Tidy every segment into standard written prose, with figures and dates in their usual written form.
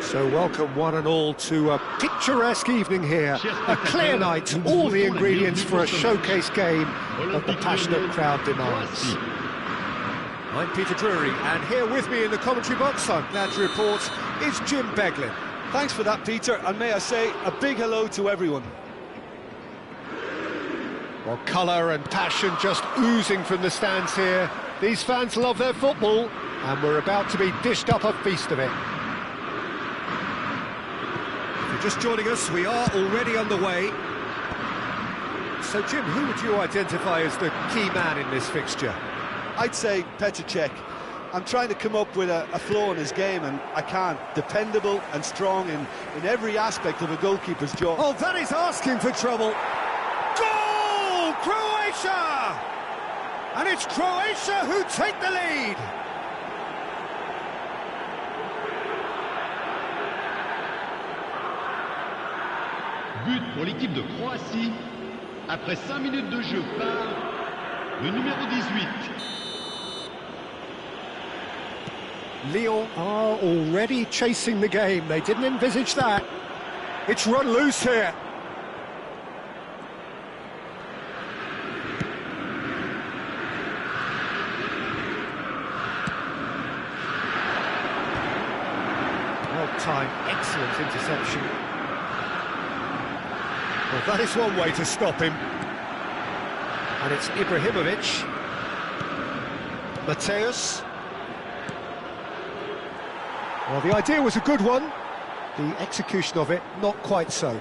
So welcome one and all to a picturesque evening here, a clear night, all the ingredients for a showcase game that the passionate crowd demands. I'm Peter Drury, and here with me in the commentary box, I'm glad to report, is Jim Beglin. Thanks for that, Peter, and may I say a big hello to everyone. Well, colour and passion just oozing from the stands here. These fans love their football, and we're about to be dished up a feast of it. If you're just joining us, we are already underway. So, Jim, who would you identify as the key man in this fixture? I'd say Petr Cech. I'm trying to come up with a flaw in his game, and I can't. Dependable and strong in every aspect of a goalkeeper's job. Oh, that is asking for trouble. Goal! Croatia! And it's Croatia who take the lead. But pour l'équipe de Croatie, après 5 minutes de jeu par le numéro 18. Lyon are already chasing the game. They didn't envisage that. It's run loose here. Well-timed, excellent interception. Well, that is one way to stop him. And it's Ibrahimovic. Mateus. Well, the idea was a good one. The execution of it, not quite so.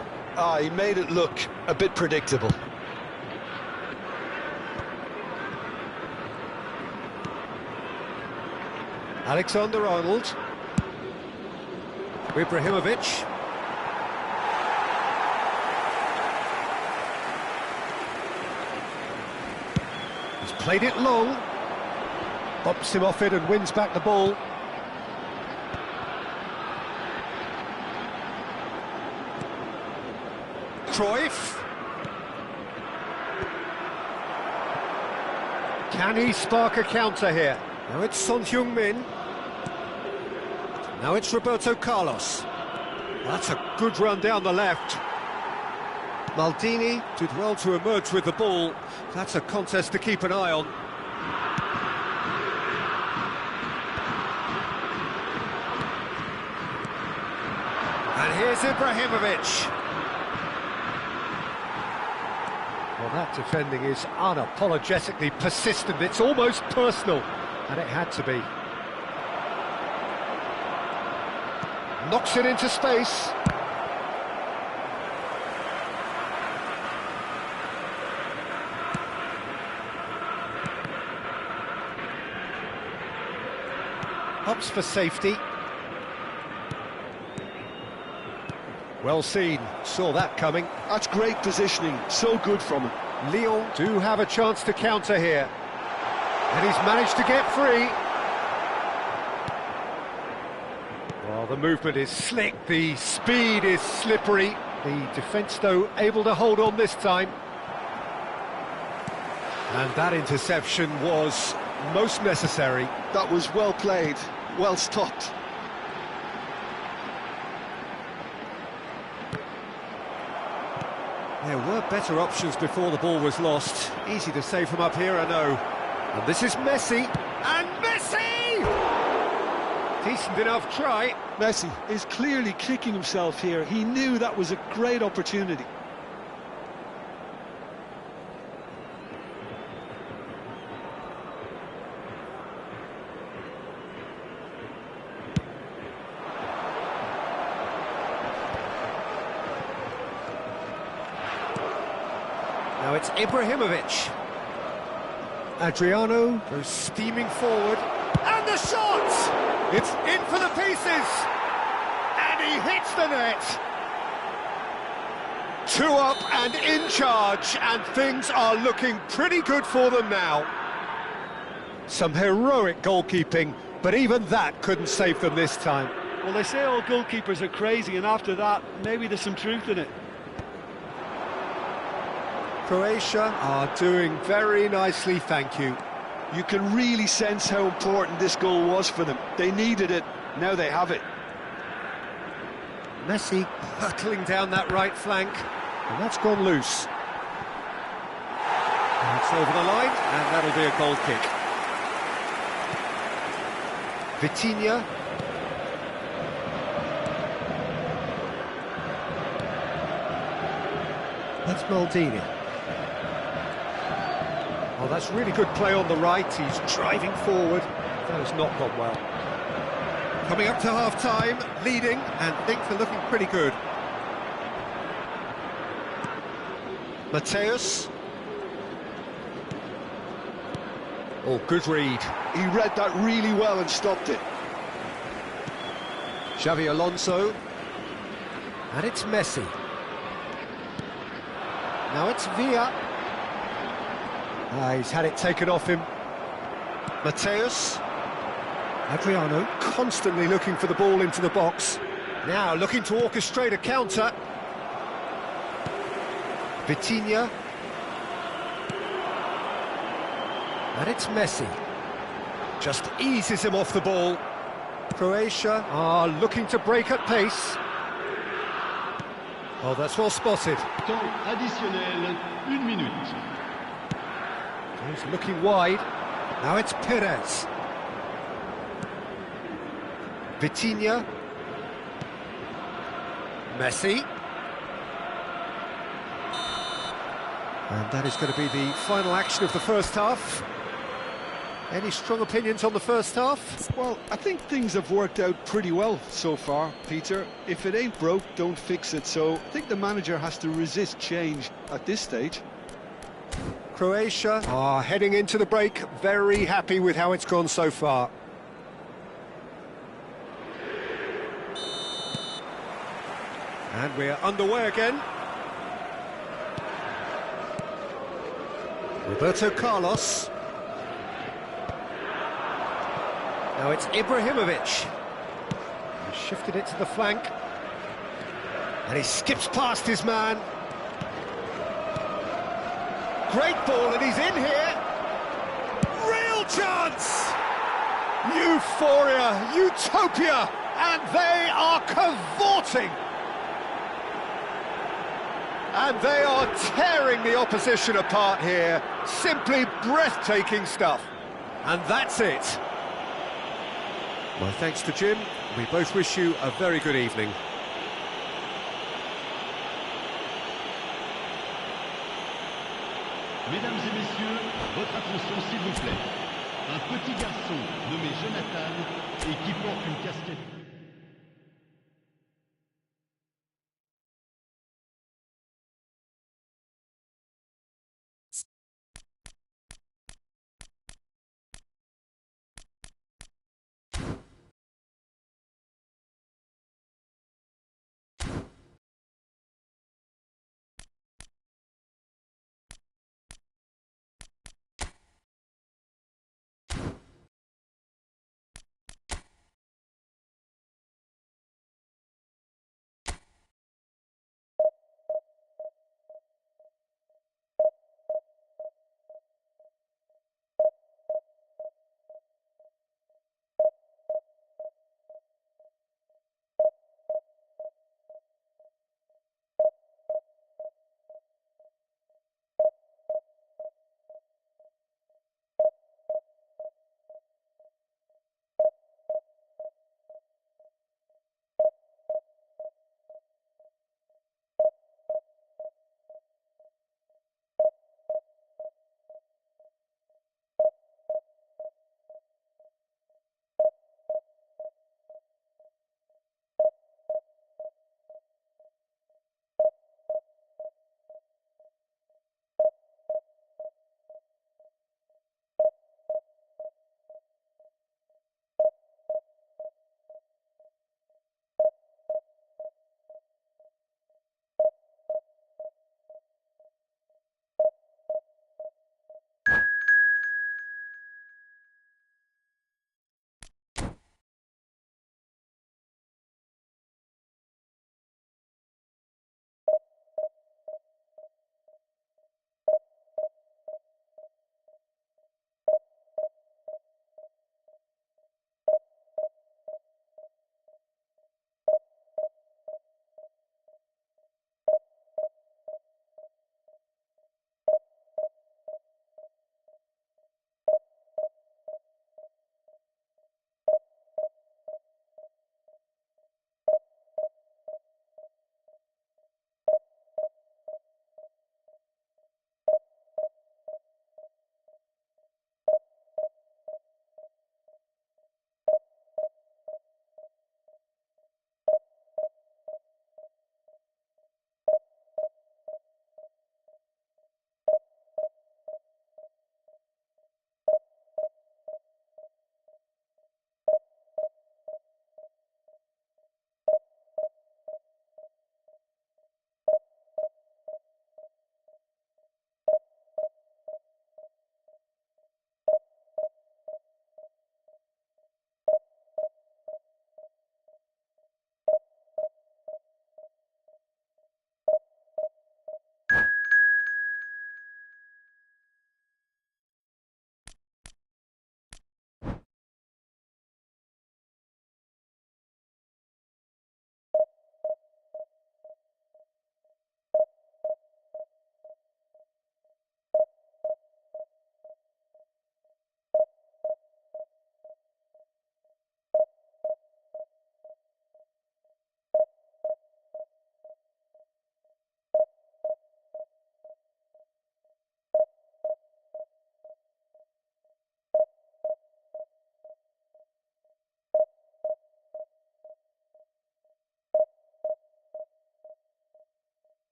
He made it look a bit predictable. Alexander-Arnold. Ibrahimovic. He's played it long. Bops him off it and wins back the ball. Cruyff. Can he spark a counter here? Now it's Son Heung-min. Now it's Roberto Carlos. That's a good run down the left. Maldini did well to emerge with the ball. That's a contest to keep an eye on. And here's Ibrahimovic. Well, that defending is unapologetically persistent. It's almost personal, and it had to be. Knocks it into space. Ups for safety. Well seen, saw that coming. That's great positioning, so good from him. Lyon do have a chance to counter here. And he's managed to get free. Well, the movement is slick, the speed is slippery. The defence, though, able to hold on this time. And that interception was most necessary. That was well played, well stopped. There were better options before the ball was lost. Easy to say from up here, I know. And this is Messi. And Messi! Decent enough try. Messi is clearly kicking himself here. He knew that was a great opportunity. Now it's Ibrahimovic. Adriano goes steaming forward. And the shot! It's in for the pieces! And he hits the net! 2 up and in charge, and things are looking pretty good for them now. Some heroic goalkeeping, but even that couldn't save them this time. Well, they say all goalkeepers are crazy, and after that, maybe there's some truth in it. Croatia are doing very nicely, thank you. You can really sense how important this goal was for them. They needed it, now they have it. Messi hurtling down that right flank, and that's gone loose. And it's over the line, and that'll be a goal kick. Vitinha. That's Maldini. Oh, that's really good play on the right. He's driving forward. That has not gone well. Coming up to half-time, leading, and things are looking pretty good. Mateus. Oh, good read. He read that really well and stopped it. Xavi Alonso. And it's Messi. Now it's Villa. He's had it taken off him. Mateus. Adriano constantly looking for the ball into the box. Now looking to orchestrate a counter. Vitinha. And it's Messi. Just eases him off the ball. Croatia are looking to break at pace. Oh, that's well spotted. Temps additionnel, 1 minute. He's looking wide. Now it's Perez. Vitinha. Messi. And that is going to be the final action of the first half. Any strong opinions on the first half? Well, I think things have worked out pretty well so far, Peter. If it ain't broke, don't fix it. So I think the manager has to resist change at this stage. Croatia are heading into the break, very happy with how it's gone so far. And we're underway again. Roberto Carlos. Now it's Ibrahimovic. He shifted it to the flank. And he skips past his man. Great ball, and he's in here. Real chance! Euphoria, utopia, and they are cavorting. And they are tearing the opposition apart here. Simply breathtaking stuff. And that's it. My thanks to Jim. We both wish you a very good evening. Mesdames et messieurs, votre attention s'il vous plaît. Un petit garçon nommé Jonathan et qui porte une casquette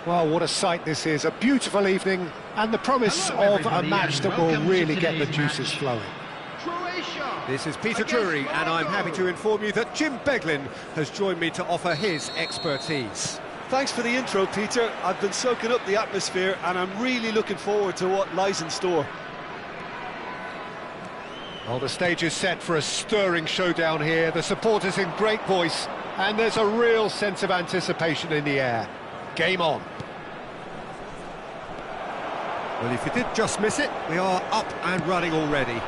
Well, what a sight this is, a beautiful evening, and the promise of a match that will really get the juices flowing. This is Peter Drury, and I'm happy to inform you that Jim Beglin has joined me to offer his expertise. Thanks for the intro, Peter. I've been soaking up the atmosphere, and I'm really looking forward to what lies in store. Well, the stage is set for a stirring showdown here, the supporters in great voice, and there's a real sense of anticipation in the air. Game on. Well, if you did just miss it, we are up and running already.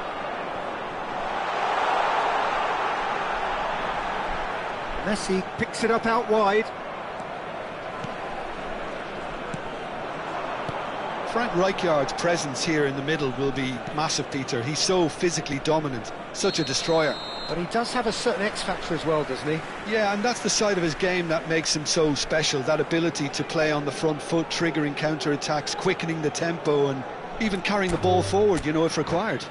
Messi picks it up out wide. Frank Rijkaard's presence here in the middle will be massive, Peter. He's so physically dominant, such a destroyer. But he does have a certain X-factor as well, doesn't he? Yeah, and that's the side of his game that makes him so special, that ability to play on the front foot, triggering counter-attacks, quickening the tempo, and even carrying the ball forward, you know, if required.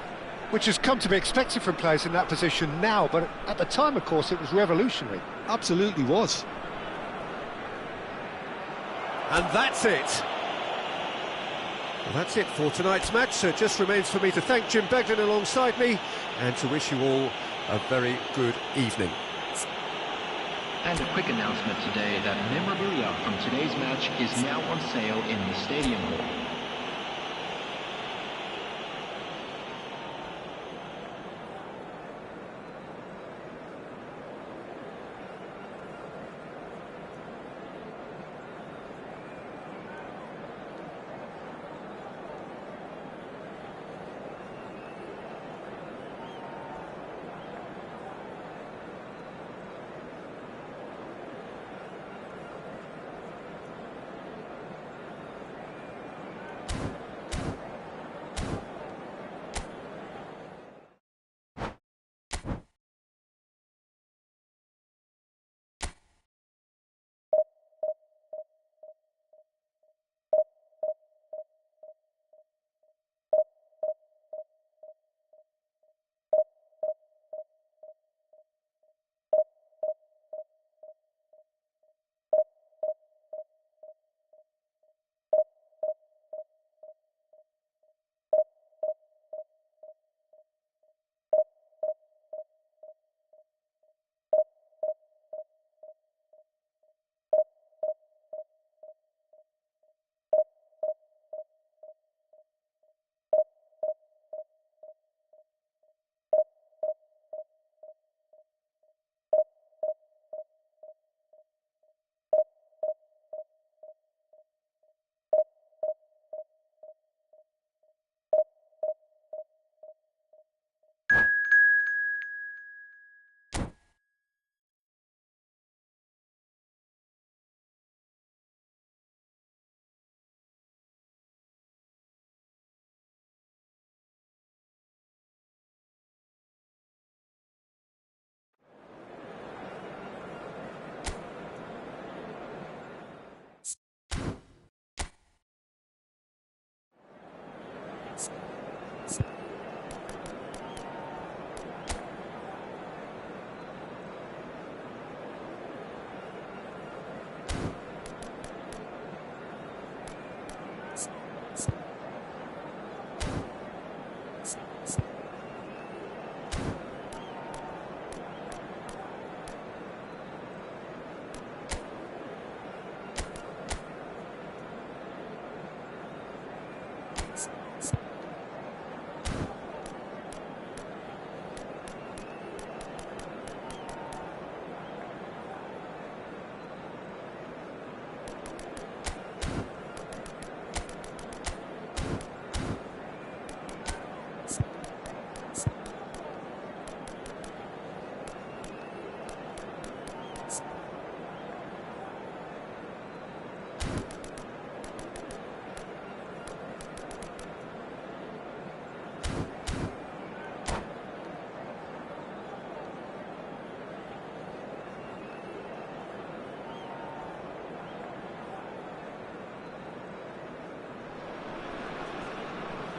Which has come to be expected from players in that position now, but at the time, of course, it was revolutionary. Absolutely was. And that's it. Well, that's it for tonight's match, so it just remains for me to thank Jim Beglin alongside me and to wish you all a very good evening. And a quick announcement today that memorabilia from today's match is now on sale in the Stadium Hall.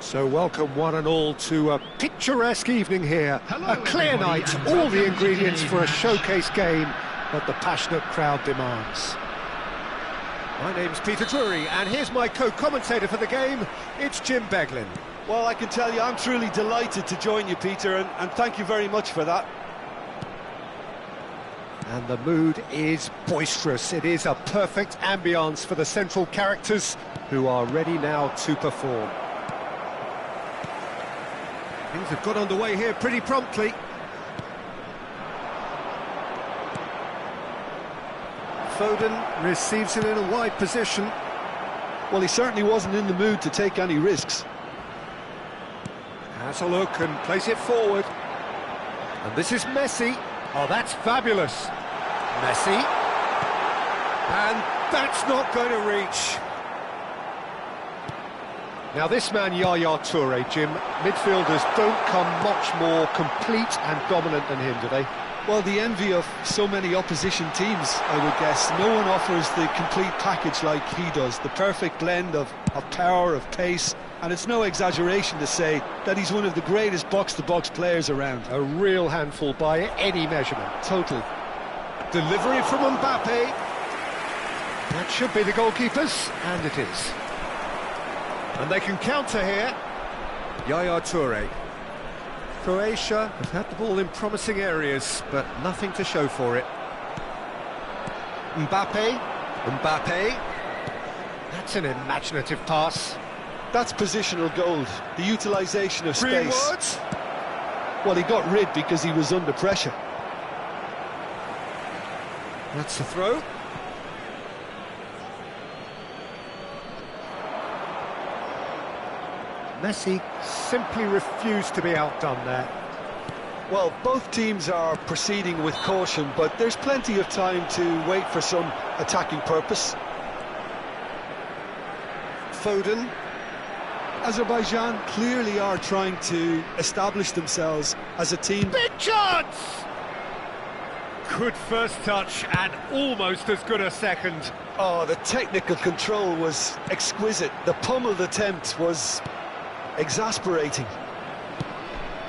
So welcome one and all to a picturesque evening here. A clear night, all the ingredients for a showcase game that the passionate crowd demands. My name's Peter Drury, and here's my co-commentator for the game. It's Jim Beglin. Well, I can tell you, I'm truly delighted to join you, Peter, and thank you very much for that. And the mood is boisterous. It is a perfect ambience for the central characters, who are ready now to perform. Things have got underway here pretty promptly. Foden receives it in a wide position. Well, he certainly wasn't in the mood to take any risks. Has a look and plays it forward. And this is Messi. Oh, that's fabulous. Messi. And that's not going to reach. Now this man, Yaya Toure, Jim, midfielders don't come much more complete and dominant than him, do they? Well, the envy of so many opposition teams, I would guess. No one offers the complete package like he does. The perfect blend of power, of pace, and it's no exaggeration to say that he's one of the greatest box-to-box players around. A real handful by any measurement. Totally. Delivery from Mbappe. That should be the goalkeepers, and it is. And they can counter here. Yaya Toure. Croatia have had the ball in promising areas, but nothing to show for it. Mbappe. That's an imaginative pass. That's positional gold, the utilisation of space. Greenwood. Well, he got rid because he was under pressure. That's the throw. Messi simply refused to be outdone there. Well, both teams are proceeding with caution, but there's plenty of time to wait for some attacking purpose. Foden. Azerbaijan clearly are trying to establish themselves as a team. Big chance! Good first touch and almost as good a second. Oh, the technical control was exquisite. The pummeled attempt was exasperating.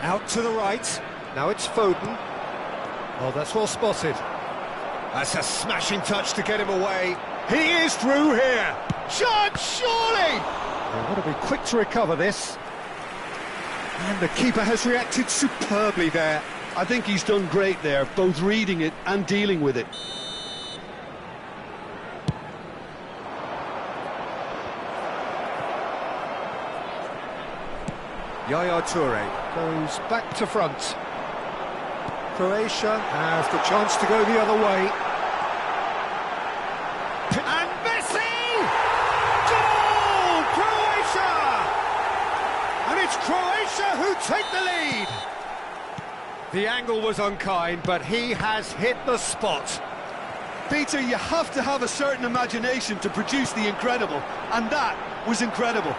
Out to the right. Now it's Foden. Oh, that's well spotted. That's a smashing touch to get him away. He is through here. Chance, surely! They've got to be quick to recover this. And the keeper has reacted superbly there. I think he's done great there, both reading it and dealing with it. Yaya Toure goes back to front. Croatia have the chance to go the other way. And Messi! Goal! Croatia! And it's Croatia who take the lead. The angle was unkind, but he has hit the spot. Peter, you have to have a certain imagination to produce the incredible, and that was incredible.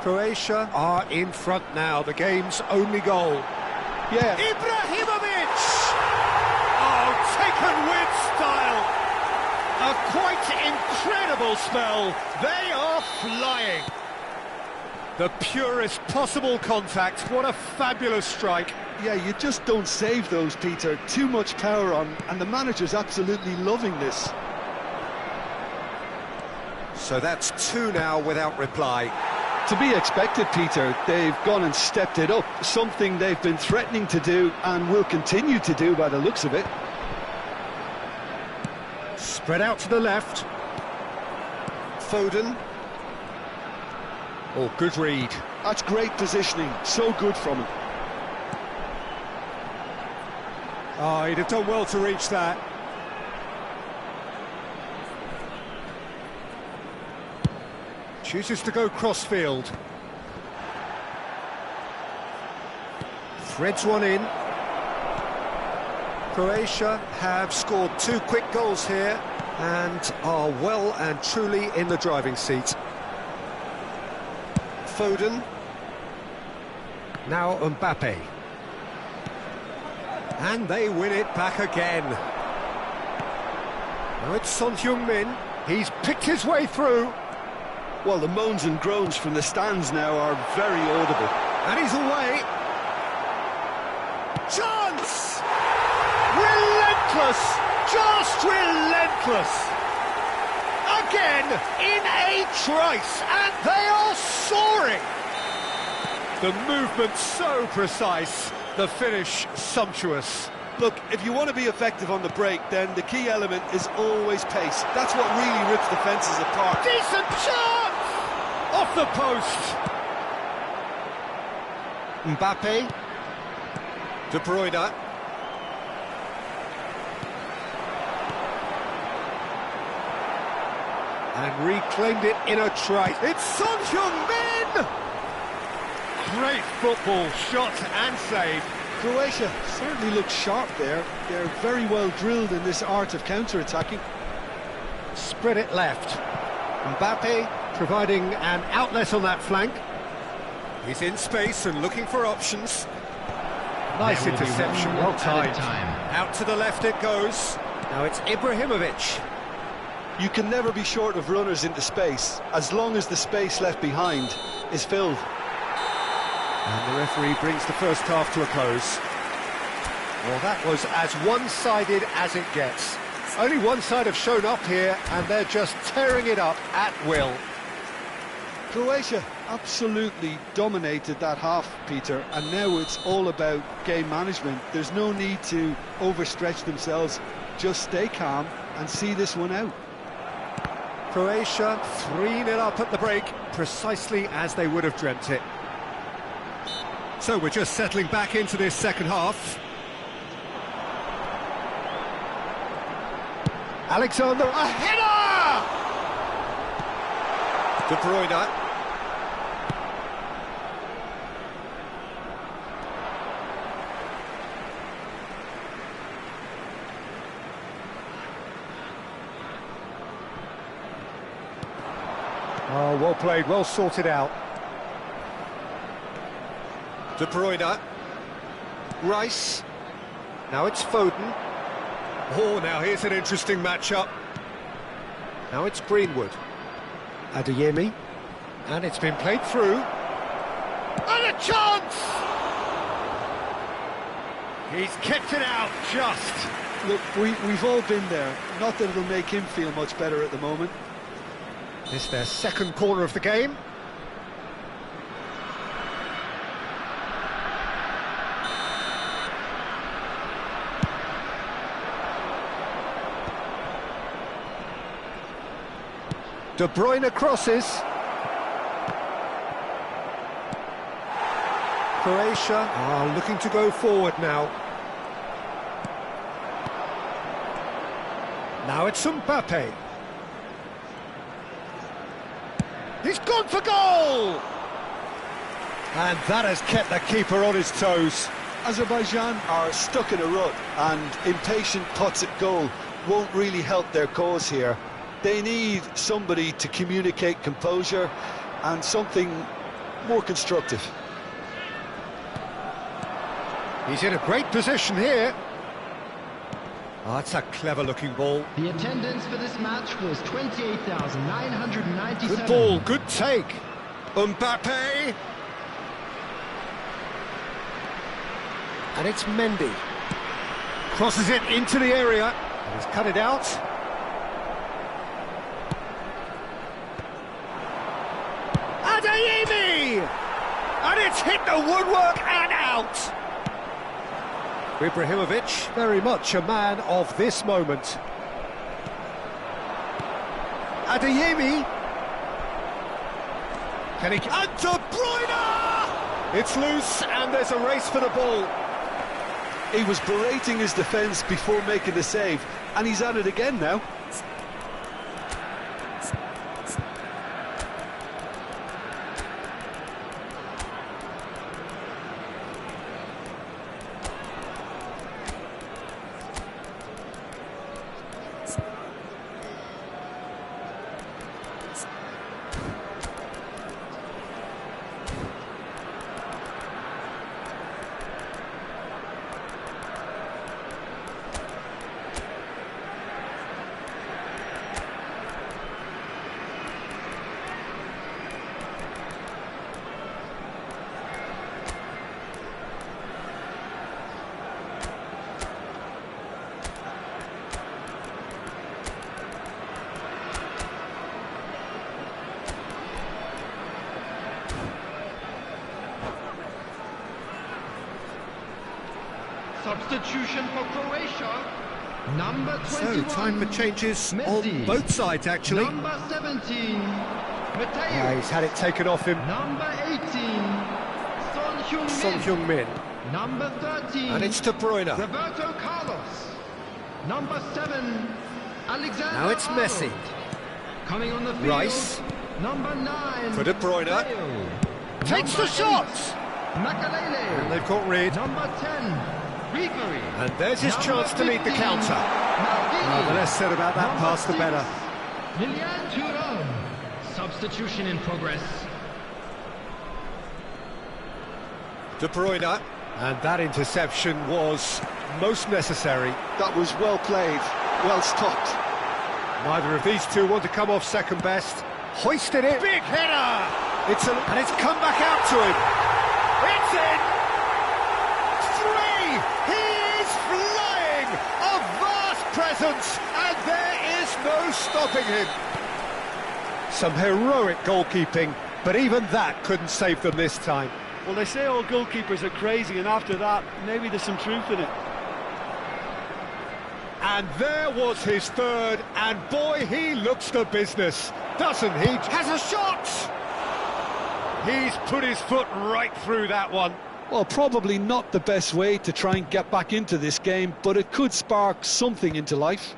Croatia are in front now, the game's only goal. Yeah. Ibrahimovic! Oh, taken with style. A quite incredible spell. They are flying. The purest possible contact. What a fabulous strike. Yeah, you just don't save those, Peter. Too much power on, and the manager's absolutely loving this. So that's two now without reply. To be expected, Peter. They've gone and stepped it up, something they've been threatening to do and will continue to do by the looks of it. Spread out to the left. Foden. Oh, good read. That's great positioning, so good from him. Oh, he'd have done well to reach that. Chooses to go cross-field. Threads one in. Croatia have scored two quick goals here and are well and truly in the driving seat. Foden. Now Mbappe. And they win it back again. Now it's Son Heung-min. He's picked his way through. Well, the moans and groans from the stands now are very audible. And he's away. Chance! Relentless! Just relentless. Again, in a trice, and they are soaring. The movement so precise, the finish sumptuous. Look, if you want to be effective on the break, then the key element is always pace. That's what really rips defences apart. Decent chance! Off the post. Mbappe. De Bruyne. And reclaimed it in a trice. It's Son Heung-min! Great football, shot and save. Croatia certainly looks sharp there. They're very well drilled in this art of counter-attacking. Spread it left. Mbappe providing an outlet on that flank. He's in space and looking for options. Nice interception, well timed. Out to the left it goes. Now it's Ibrahimovic. You can never be short of runners into space, as long as the space left behind is filled. And the referee brings the first half to a close. Well, that was as one-sided as it gets. Only one side have shown up here, and they're just tearing it up at will. Croatia absolutely dominated that half, Peter, and now it's all about game management. There's no need to overstretch themselves. Just stay calm and see this one out. Croatia 3-0 up at the break, precisely as they would have dreamt it. So we're just settling back into this second half. Alexander, a header! De Bruyne. Oh, well played, well sorted out. De Bruyne. Rice. Now it's Foden. Oh, now here's an interesting matchup. Now it's Greenwood. Adeyemi. And it's been played through. And a chance! He's kept it out, just. Look, we've all been there. Not that it'll make him feel much better at the moment. This is their second corner of the game. De Bruyne crosses. Croatia are looking to go forward now. Now it's Mbappe. He's gone for goal! And that has kept the keeper on his toes. Azerbaijan are stuck in a rut, and impatient putts at goal won't really help their cause here. They need somebody to communicate composure and something more constructive. He's in a great position here. Oh, that's a clever-looking ball. The attendance for this match was 28,997. Good ball, good take. Mbappe. And it's Mendy. Crosses it into the area. And he's cut it out. Adeyemi! And it's hit the woodwork and out. Ibrahimovic, very much a man of this moment. Adeyemi. Can he... And De Bruyne! It's loose and there's a race for the ball. He was berating his defence before making the save, and he's at it again now. Substitution for Croatia. Number 21. So, time for changes Messi. on both sides, actually. Number 17. Mateo. Yeah, he's had it taken off him. Number 18. Son Son Heung-min. Heung-min. Number 13. And it's De Bruyne. Roberto Carlos. Number 7. Alexander Now it's Messi. Arnold. Coming on the field. Rice. Number 9. For De Bruyne. Bale. Takes the Number shot. 8, Makalele. And they've got rid. Number 10. Ribery. And there's his Number chance to lead the 15, counter. Maldini. The less said about that Number pass, the 6, better. Lilian Thuram. Substitution in progress. De Bruyne. And that interception was most necessary. That was well played, well stopped. Neither of these two want to come off second best. Hoisted it. Big header! And it's come back out to him. It's in! 3! He is flying! A vast presence, and there is no stopping him. Some heroic goalkeeping, but even that couldn't save them this time. Well, they say all goalkeepers are crazy, and after that, maybe there's some truth in it. And there was his third, and boy, he looks the business, doesn't he? Has a shot! He's put his foot right through that one. Well, probably not the best way to try and get back into this game, but it could spark something into life.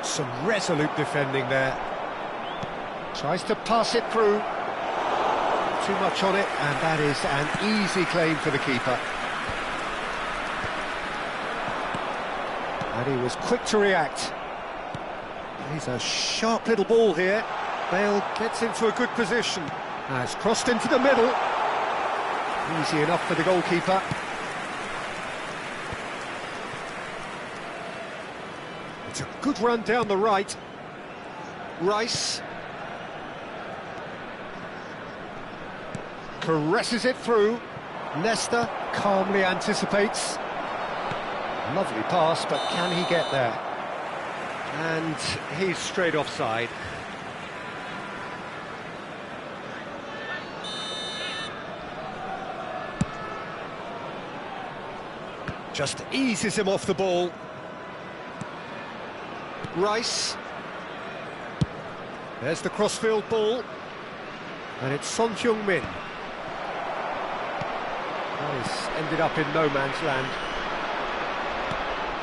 Some resolute defending there. Tries to pass it through. Too much on it, and that is an easy claim for the keeper. And he was quick to react. He's a sharp little ball here. Bale gets into a good position. Now it's crossed into the middle. Easy enough for the goalkeeper. It's a good run down the right. Rice. Caresses it through. Nesta calmly anticipates. Lovely pass, but can he get there? And he's straight offside. Just eases him off the ball. Rice. There's the crossfield ball. And it's Son Heung-min. That has ended up in no man's land.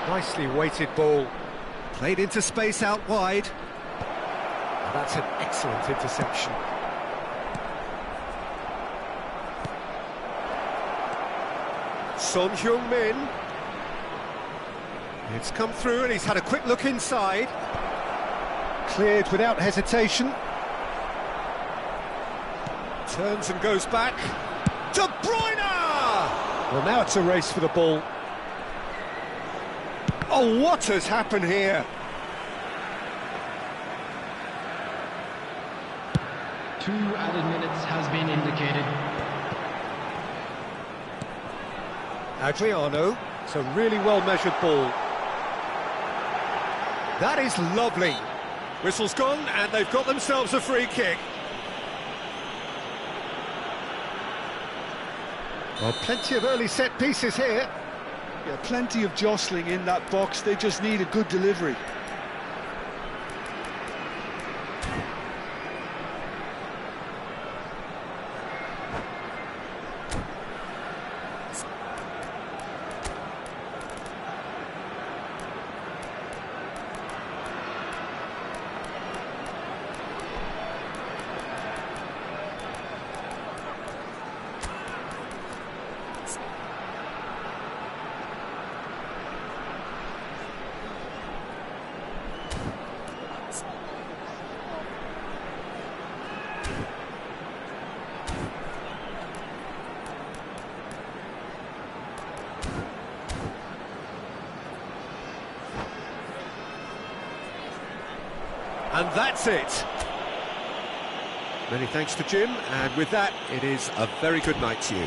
Nicely weighted ball. Played into space out wide. That's an excellent interception. Son Heung-min. It's come through and he's had a quick look inside. Cleared without hesitation. Turns and goes back. De Bruyne! Well, now it's a race for the ball. Oh, what has happened here? 2 added minutes has been indicated. Adriano. It's a really well-measured ball. That is lovely. Whistle's gone, and they've got themselves a free kick. Well, plenty of early set pieces here. Yeah, plenty of jostling in that box. They just need a good delivery. And that's it. Many thanks to Jim, and with that, it is a very good night to you.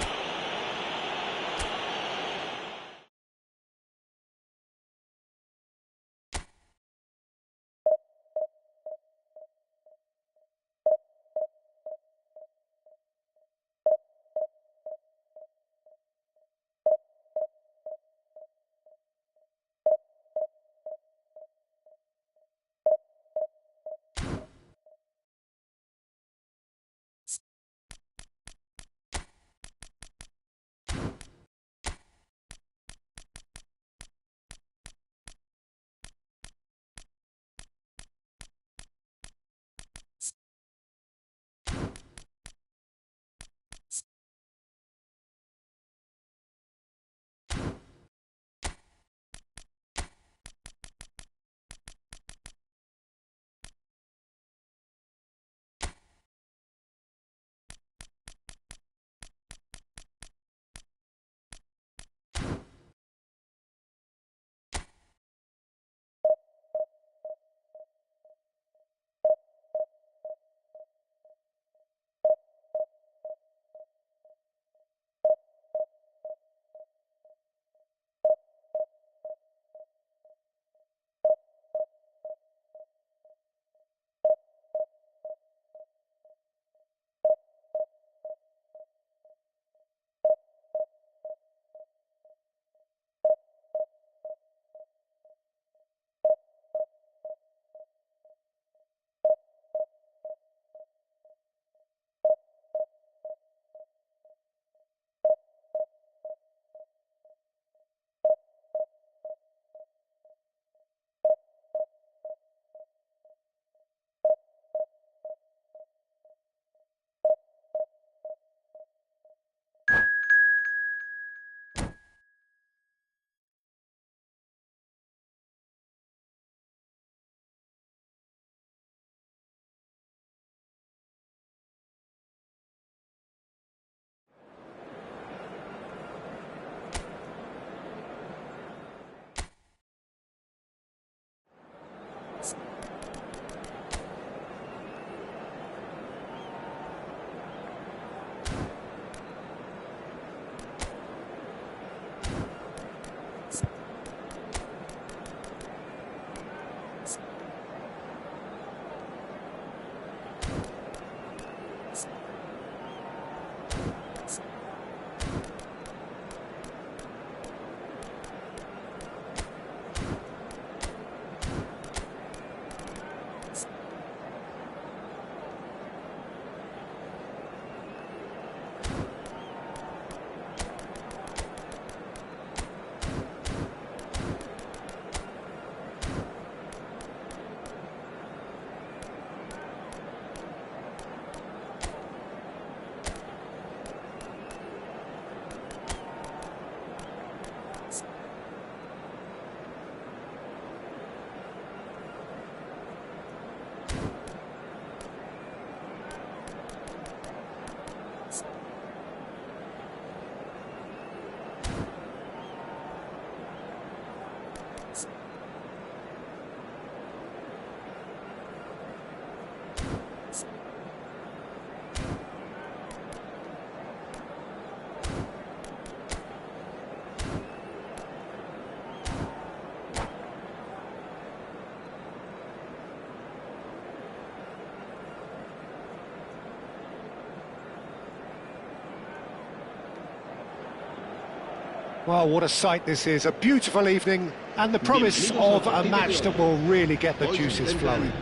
Well, what a sight this is, a beautiful evening, and the promise of a match that will really get the juices flowing.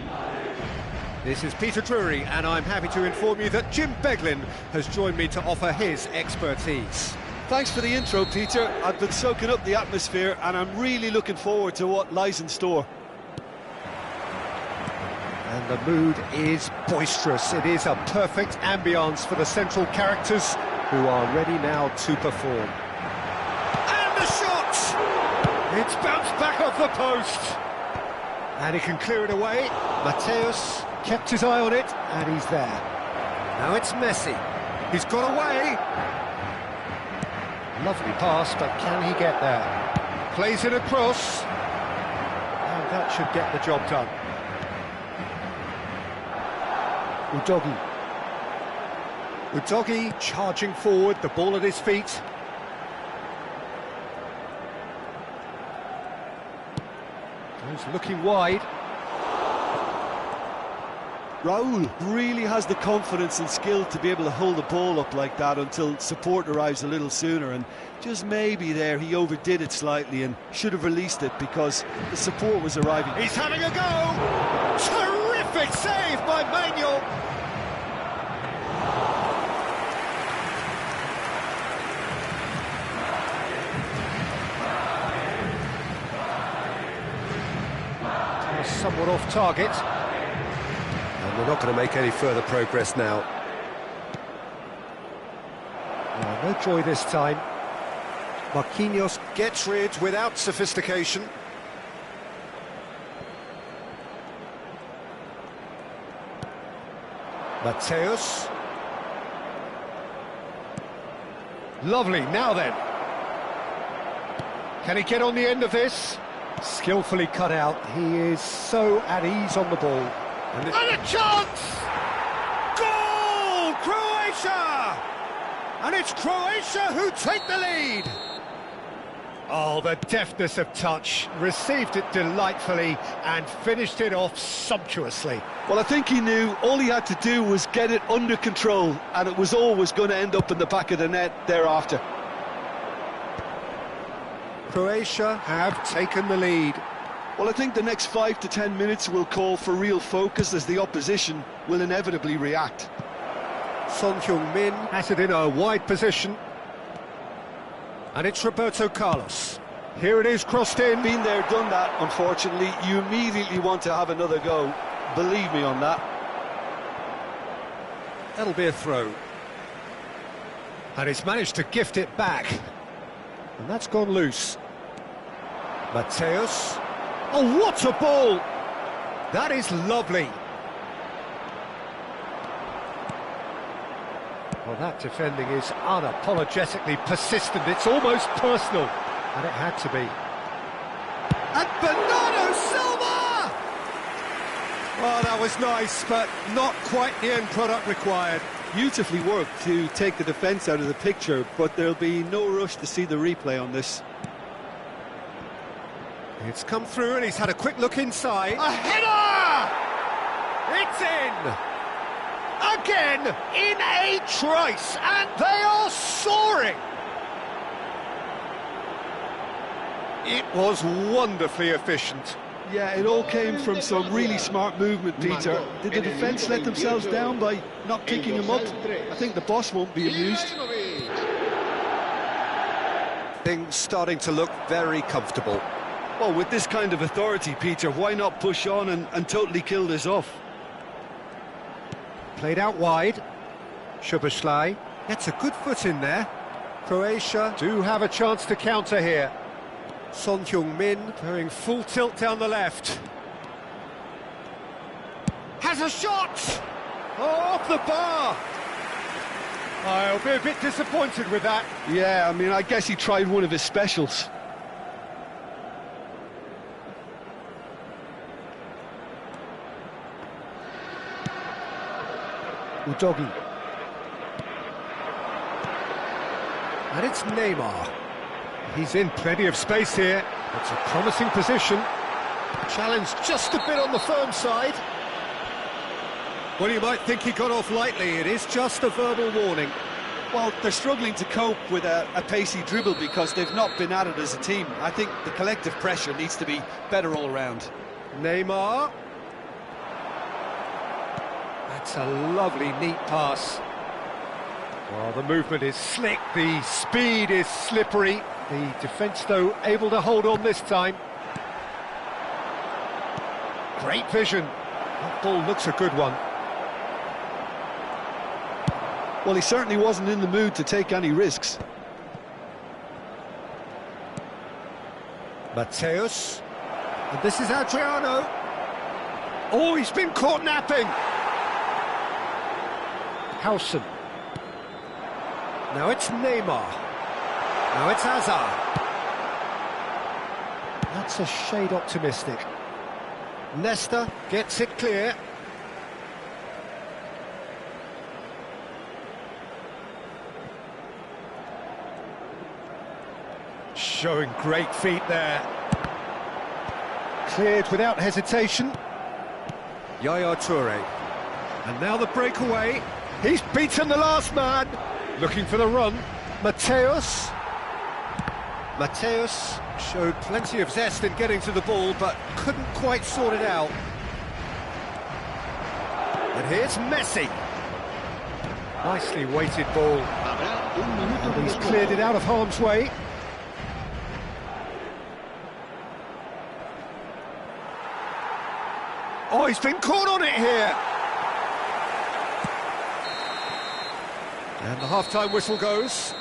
This is Peter Drury, and I'm happy to inform you that Jim Beglin has joined me to offer his expertise. Thanks for the intro, Peter. I've been soaking up the atmosphere, and I'm really looking forward to what lies in store. And the mood is boisterous. It is a perfect ambience for the central characters who are ready now to perform. And the shot! It's bounced back off the post. And he can clear it away. Mateus kept his eye on it, and he's there. Now it's Messi. He's got away. Lovely pass, but can he get there? Plays it across. And that should get the job done. Udogi charging forward, the ball at his feet. He's looking wide. Raul really has the confidence and skill to be able to hold the ball up like that until support arrives a little sooner, and just maybe there he overdid it slightly and should have released it because the support was arriving. He's having a go! Terrific save by Manuel! Somewhat off target. And we're not going to make any further progress now. No joy this time. Marquinhos gets rid without sophistication. Mateus. Lovely, now then. Can he get on the end of this? Skillfully cut out. He is so at ease on the ball. And a chance! Goal! Croatia! And it's Croatia who take the lead. Oh, the deftness of touch. Received it delightfully and finished it off sumptuously. Well, I think he knew all he had to do was get it under control, and it was always going to end up in the back of the net thereafter. Croatia have taken the lead. Well, I think the next 5 to 10 minutes will call for real focus as the opposition will inevitably react. Son Heung-min has it in a wide position. And it's Roberto Carlos. Here it is, crossed in. Been there, done that, unfortunately. You immediately want to have another go. Believe me on that. That'll be a throw. And he's managed to gift it back. And that's gone loose. Mateus. Oh, what a ball! That is lovely. Well, that defending is unapologetically persistent. It's almost personal. And it had to be. And Bernardo Silva! Well, that was nice, but not quite the end product required. Beautifully worked to take the defence out of the picture, but there'll be no rush to see the replay on this. It's come through and he's had a quick look inside. A header! It's in! Again, in a trice, and they are soaring! It was wonderfully efficient. Yeah, it all came from some really smart movement, Peter. Did the defence let themselves down by not kicking him up? I think the boss won't be amused. Things starting to look very comfortable. Well, with this kind of authority, Peter, why not push on and totally kill this off? Played out wide. Szoboszlai gets a good foot in there. Croatia do have a chance to counter here. Son Heung-min going full tilt down the left. Has a shot! Oh, off the bar! I'll be a bit disappointed with that. Yeah, I mean, I guess he tried one of his specials. Udogi. And it's Neymar. He's in plenty of space here. It's a promising position. Challenge just a bit on the firm side. Well, you might think he got off lightly. It is just a verbal warning. Well, they're struggling to cope with a pacey dribble because they've not been at it as a team. I think the collective pressure needs to be better all around. Neymar. That's a lovely, neat pass. Well, the movement is slick, the speed is slippery. The defence, though, able to hold on this time. Great vision. That ball looks a good one. Well, he certainly wasn't in the mood to take any risks. Mateus. And this is Adriano. Oh, he's been caught napping. Howson. Now it's Neymar. Now it's Hazard. That's a shade optimistic. Nesta gets it clear. Showing great feet there. Cleared without hesitation. Yaya Toure. And now the breakaway. He's beaten the last man. Looking for the run. Mateus. Mateus showed plenty of zest in getting to the ball, but couldn't quite sort it out. And here's Messi. Nicely weighted ball. And he's cleared it out of harm's way. Oh, he's been caught on it here. And the half-time whistle goes.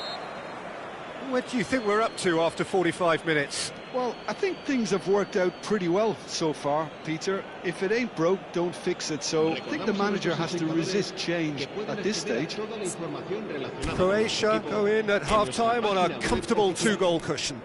What do you think we're up to after 45 minutes? Well, I think things have worked out pretty well so far, Peter. If it ain't broke, don't fix it. So I think the manager has to resist change at this stage. Croatia go in at half-time on a comfortable 2-goal cushion.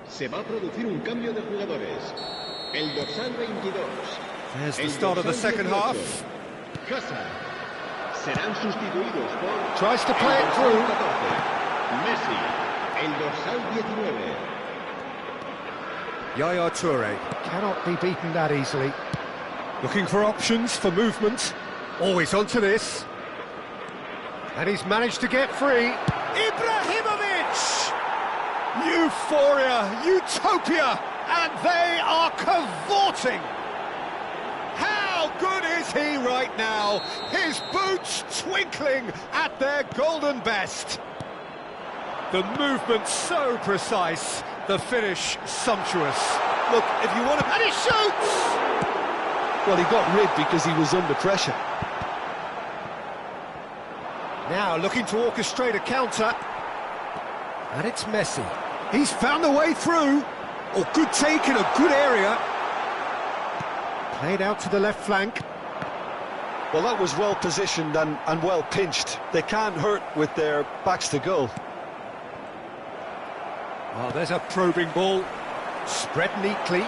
Se va a producir un cambio de jugadores. El dorsal 22. There's the start of the second half. Hazard. Serán sustituidos por... Tries to play it through. Messi. El dorsal 19. Yaya Toure cannot be beaten that easily. Looking for options for movement. Always onto this. And he's managed to get free. Ibrahimovic! Euphoria, utopia, and they are cavorting. How good is he right now? His boots twinkling at their golden best. The movement so precise, the finish sumptuous. Look, if you want to... And he shoots! Well, he got rid because he was under pressure. Now looking to orchestrate a counter. And it's Messi. He's found a way through. Oh, good take in a good area. Played out to the left flank. Well, that was well positioned and well pinched. They can't hurt with their backs to goal. Oh, there's a probing ball. Spread neatly.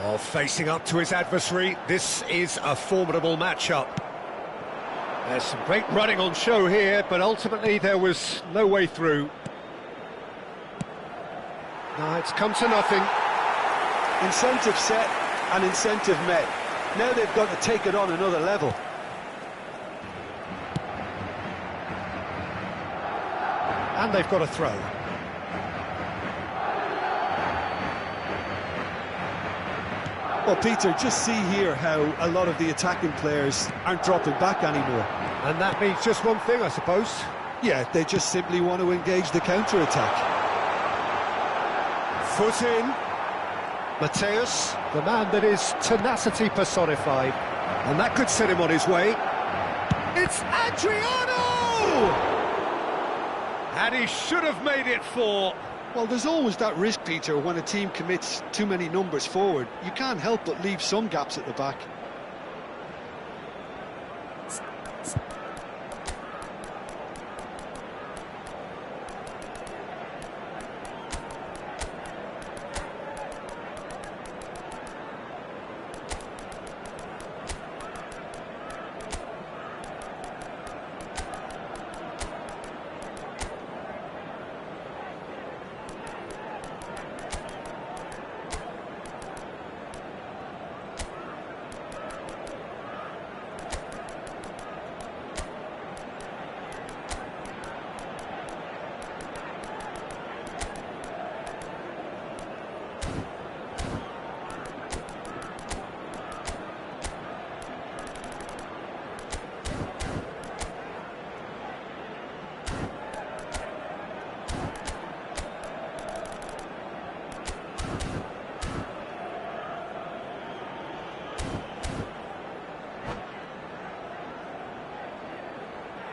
Oh, facing up to his adversary. This is a formidable matchup. There's some great running on show here, but ultimately there was no way through. No, it's come to nothing. Incentive set and incentive met. Now they've got to take it on another level. And they've got a throw. Well, Peter, just see here how a lot of the attacking players aren't dropping back anymore. And that means just one thing, I suppose. Yeah, they just simply want to engage the counter-attack. Foot in. Mateus, the man that is tenacity personified. And that could set him on his way. It's Adriano! And he should have made it 4. Well, there's always that risk, Peter, when a team commits too many numbers forward. You can't help but leave some gaps at the back.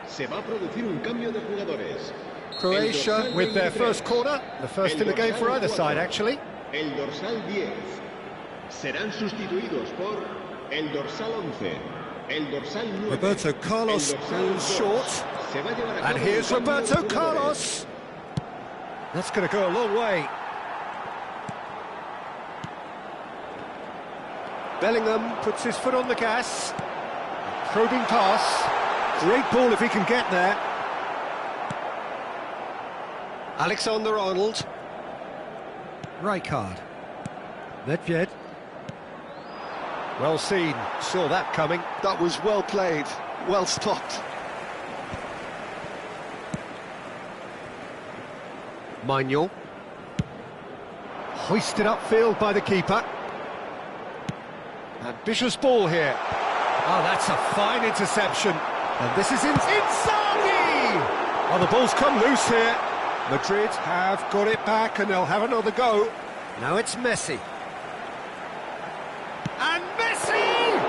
Se va a producir un cambio de jugadores. Croatia with their first corner, the first in the game for either side, actually. El dorsal 10. Serán sustituidos por el dorsal 11. El dorsal 9. Roberto Carlos goes short. And here's Roberto Carlos. That's going to go a long way. Bellingham puts his foot on the gas. Probing pass. Great ball if he can get there. Alexander-Arnold. Rijkaard. Nedved. Well seen, saw that coming. That was well played, well stopped. Manuel. Hoisted upfield by the keeper. Ambitious ball here. Oh, that's a fine interception. And this is Inzaghi! Oh, the ball's come loose here. Madrid have got it back and they'll have another go. Now it's Messi. And Messi!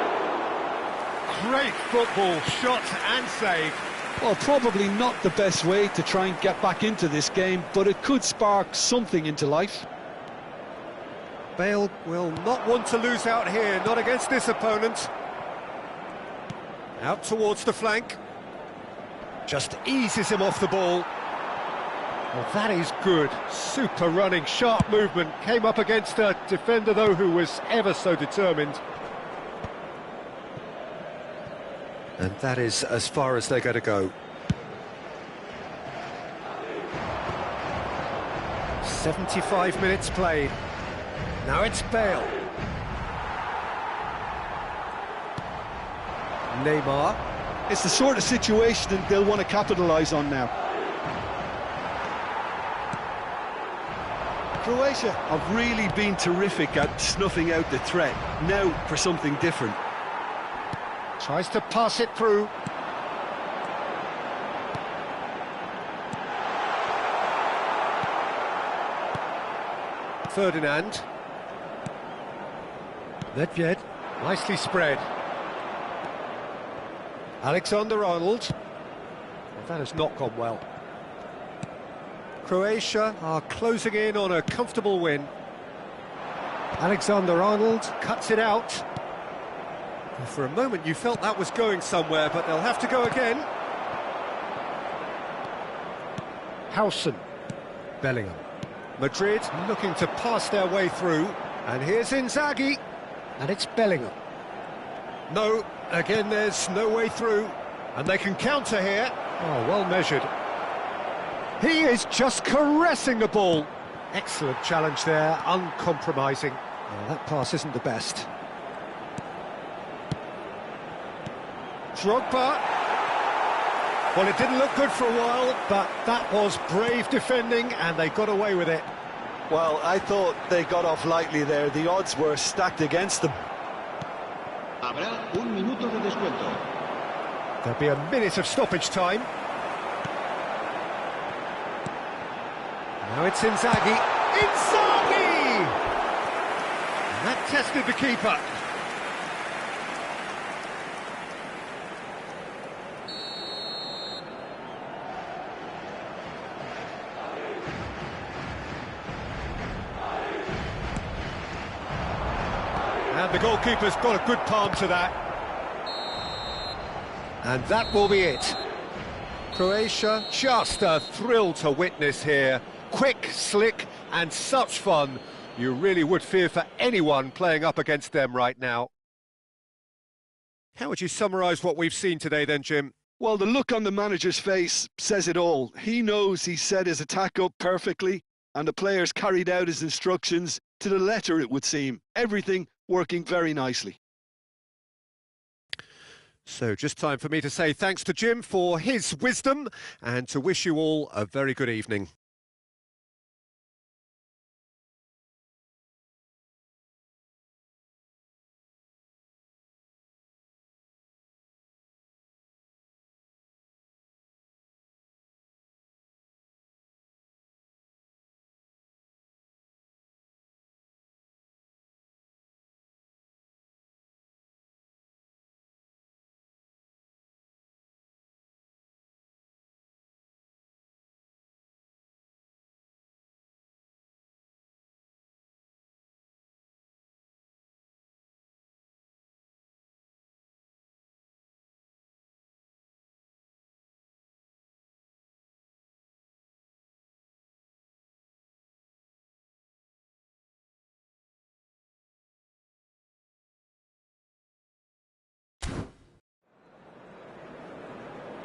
Great football, shot and save. Well, probably not the best way to try and get back into this game, but it could spark something into life. Bale will not want to lose out here, not against this opponent. Out towards the flank. Just eases him off the ball. Well, that is good. Super running, sharp movement. Came up against a defender, though, who was ever so determined. And that is as far as they're going to go. 75 minutes played. Now it's Bale. Neymar. It's the sort of situation that they'll want to capitalise on now. Croatia have really been terrific at snuffing out the threat. Now for something different. Tries to pass it through. Ferdinand. Nedved, nicely spread. Alexander-Arnold. Well, that has not gone well. Croatia are closing in on a comfortable win. Alexander-Arnold cuts it out. Well, for a moment you felt that was going somewhere, but they'll have to go again. Howson. Bellingham. Madrid looking to pass their way through. And here's Inzaghi. And it's Bellingham. No, again there's no way through. And they can counter here. Oh, well measured. He is just caressing the ball. Excellent challenge there, uncompromising. Oh, that pass isn't the best. Drogba. Well, it didn't look good for a while, but that was brave defending and they got away with it. Well, I thought they got off lightly there. The odds were stacked against them. Habrá un minuto de descuento. There'll be a minute of stoppage time. Now it's Inzaghi. Inzaghi! And that tested the keeper. And the goalkeeper's got a good palm to that. And that will be it. Croatia, just a thrill to witness here. Quick, slick, and such fun. You really would fear for anyone playing up against them right now. How would you summarise what we've seen today then, Jim? Well, the look on the manager's face says it all. He knows he set his attack up perfectly, and the players carried out his instructions to the letter, it would seem. Everything working very nicely. So just time for me to say thanks to Jim for his wisdom and to wish you all a very good evening.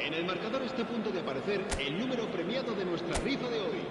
En el marcador está a punto de aparecer el número premiado de nuestra rifa de hoy.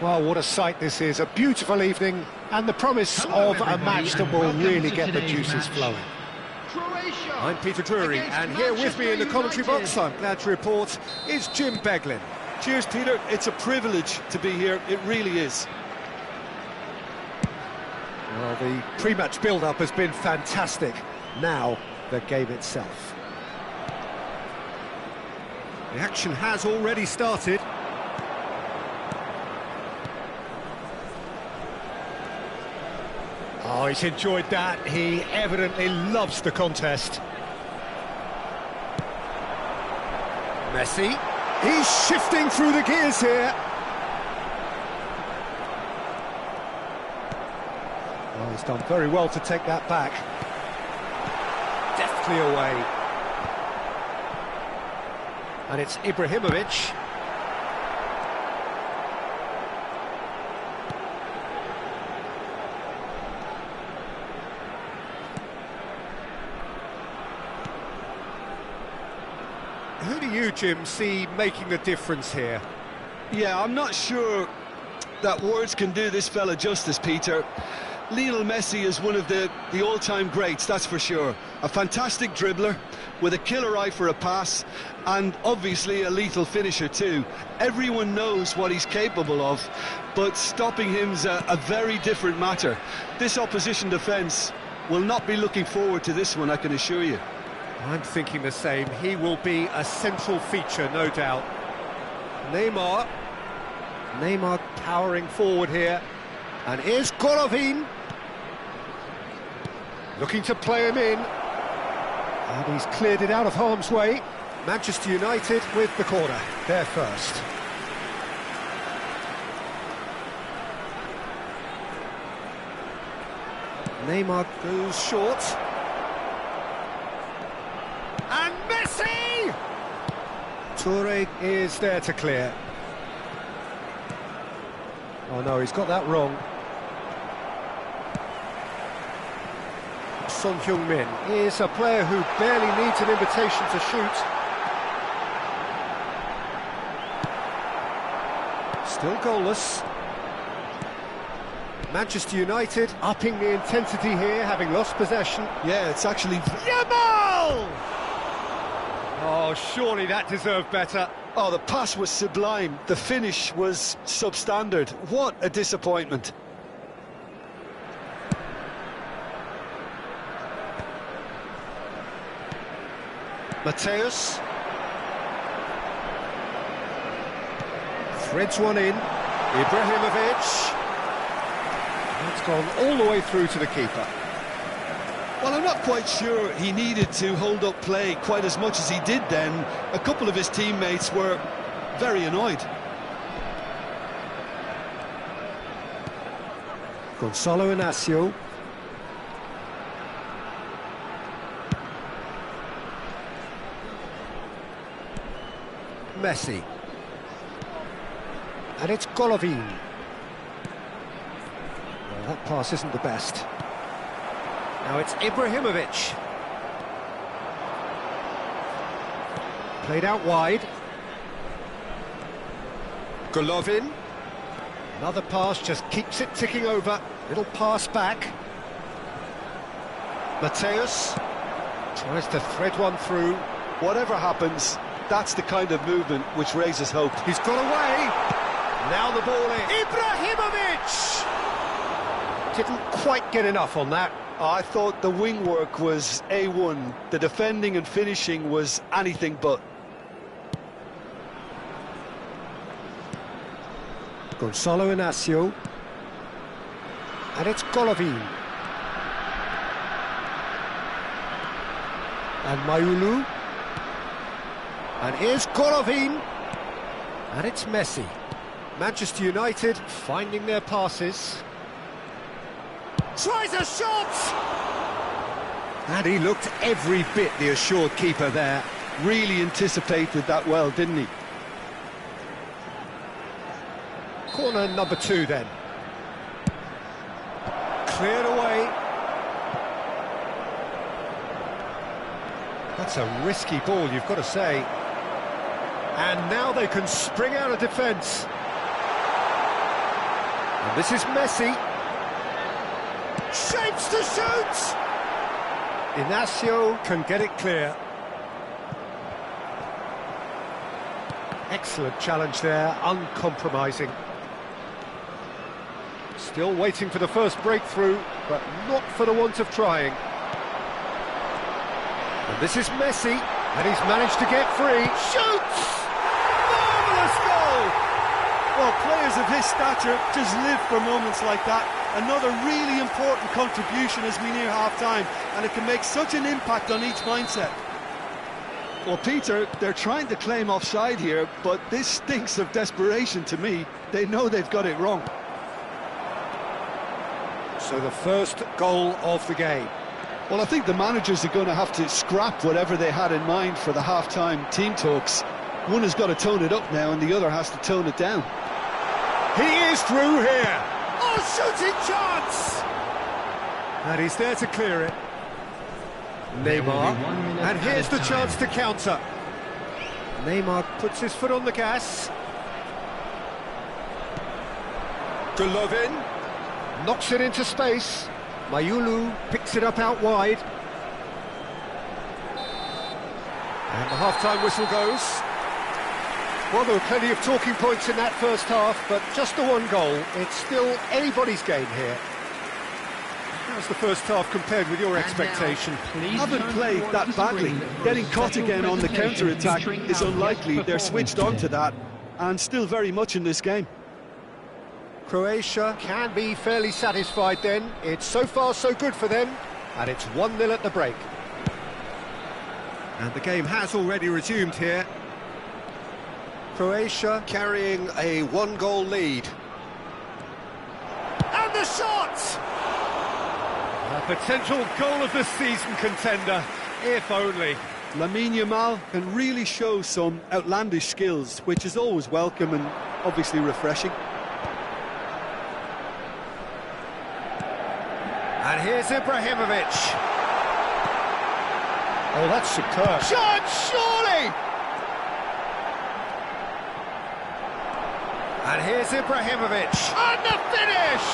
Well, what a sight this is. A beautiful evening and the promise of a match that will really get the juices flowing. I'm Peter Drury, and here with me in the commentary box, I'm glad to report, is Jim Beglin. Cheers, Peter. It's a privilege to be here. It really is. Well, the pre-match build-up has been fantastic. Now, the game itself. The action has already started. Oh, he's enjoyed that. He evidently loves the contest. Messi. He's shifting through the gears here. Oh, he's done very well to take that back. Deftly away. And it's Ibrahimovic. Who do you, Jim, see making the difference here? Yeah, I'm not sure that words can do this fella justice, Peter. Lionel Messi is one of the all-time greats, that's for sure. A fantastic dribbler with a killer eye for a pass, and obviously a lethal finisher too. Everyone knows what he's capable of, but stopping him's a very different matter. This opposition defence will not be looking forward to this one, I can assure you. I'm thinking the same. He will be a central feature, no doubt. Neymar powering forward here. And here's Golovin. Looking to play him in. And he's cleared it out of harm's way. Manchester United with the corner. They're first. Neymar goes short. And Messi! Toure is there to clear. Oh no, he's got that wrong. Son Heung-min is a player who barely needs an invitation to shoot. Still goalless. Manchester United upping the intensity here, having lost possession. Yeah, it's actually... Yamal! Oh, surely that deserved better. Oh, the pass was sublime. The finish was substandard. What a disappointment. Mateus. Threads one in. Ibrahimovic. That's gone all the way through to the keeper. Well, I'm not quite sure he needed to hold up play quite as much as he did then. A couple of his teammates were very annoyed. Gonzalo Inacio. Messi. And it's Golovin. Well, that pass isn't the best. Now it's Ibrahimovic. Played out wide. Golovin. Another pass, just keeps it ticking over. Little pass back. Mateus tries to thread one through. Whatever happens, that's the kind of movement which raises hope. He's got away. Now the ball in. Ibrahimovic! Didn't quite get enough on that. I thought the wing work was A1. The defending and finishing was anything but. Gonzalo Inacio. And it's Golovin. And Mayulu. And here's Golovin. And it's Messi. Manchester United finding their passes. Tries a shot! And he looked every bit the assured keeper there. Really anticipated that well, didn't he? Corner number 2 then. Cleared away. That's a risky ball, you've got to say. And now they can spring out of defence. And this is Messi. Shapes to shoot! Inacio can get it clear. Excellent challenge there, uncompromising. Still waiting for the first breakthrough, but not for the want of trying. And this is Messi, and he's managed to get free. Shoots! Marvellous goal! Well, players of his stature just live for moments like that. Another really important contribution as we near half-time, and it can make such an impact on each mindset. Well, Peter, they're trying to claim offside here, but this stinks of desperation to me. They know they've got it wrong. So the first goal of the game. Well, I think the managers are going to have to scrap whatever they had in mind for the half-time team talks. One has got to tone it up now, and the other has to tone it down. He is through here. Oh, shooting chance! And he's there to clear it. Neymar, and here's the chance to counter. Neymar puts his foot on the gas. Golovin knocks it into space. Mayulu picks it up out wide. And the half-time whistle goes. Well, there were plenty of talking points in that first half, but just the one goal. It's still anybody's game here. How's the first half compared with your expectation? Haven't played that badly. Getting caught again on the counter-attack is unlikely. They're switched on to that, and still very much in this game. Croatia can be fairly satisfied then. It's so far so good for them, and it's 1-0 at the break. And the game has already resumed here. Croatia carrying a one-goal lead. And the shot! A potential goal of the season contender, if only. Lamine Yamal can really show some outlandish skills, which is always welcome and obviously refreshing. And here's Ibrahimovic. Oh, that's superb. Shot, surely! And here's Ibrahimovic. And the finish!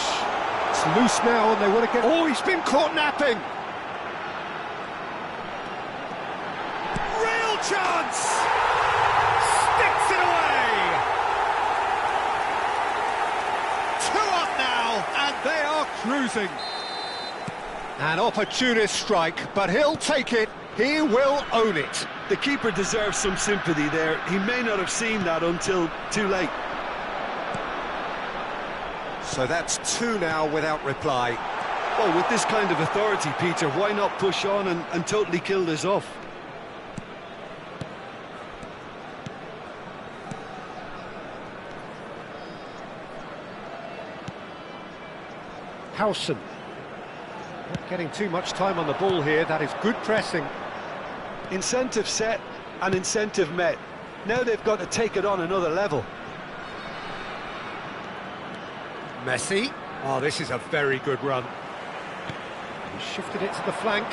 It's loose now, and they want to get... Oh, he's been caught napping! Real chance! Sticks it away! 2 up now, and they are cruising. An opportunist strike, but he'll take it. He will own it. The keeper deserves some sympathy there. He may not have seen that until too late. So that's 2 now without reply. Well, with this kind of authority, Peter, why not push on and totally kill this off? Howson. Not getting too much time on the ball here. That is good pressing. Incentive set and incentive met. Now they've got to take it on another level. Messi. Oh, this is a very good run. He shifted it to the flank.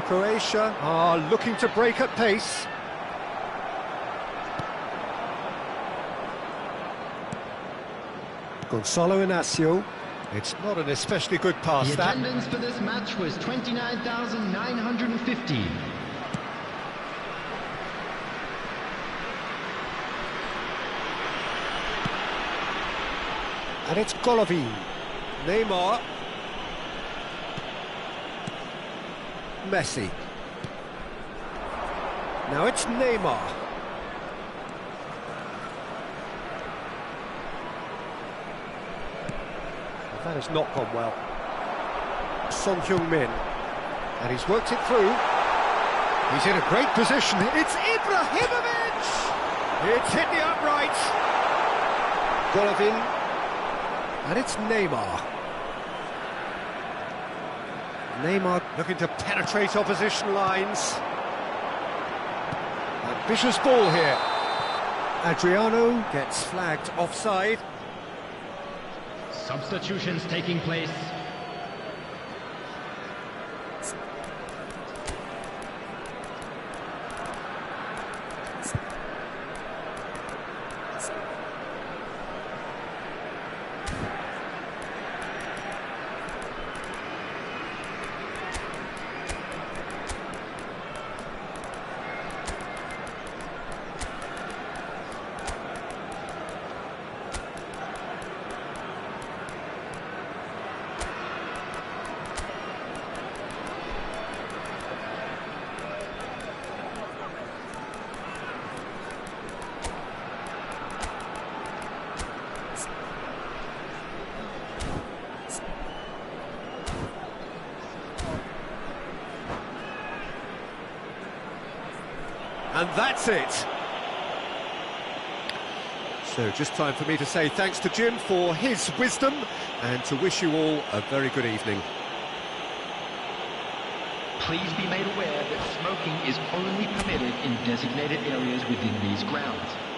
Croatia are looking to break at pace. Gonzalo Inacio. It's not an especially good pass, The that. attendance for this match was 29,950. And it's Golovin. Neymar. Messi. Now it's Neymar. That has not gone well. Son Heung-min. And he's worked it through. He's in a great position. It's Ibrahimovic! It's hit the upright. Golovin. And it's Neymar. Neymar looking to penetrate opposition lines. Ambitious ball here. Adriano gets flagged offside. Substitutions taking place. And that's it. So So just time for me to say thanks to Jim for his wisdom and to wish you all a very good evening. Please be made aware that smoking is only permitted in designated areas within these grounds.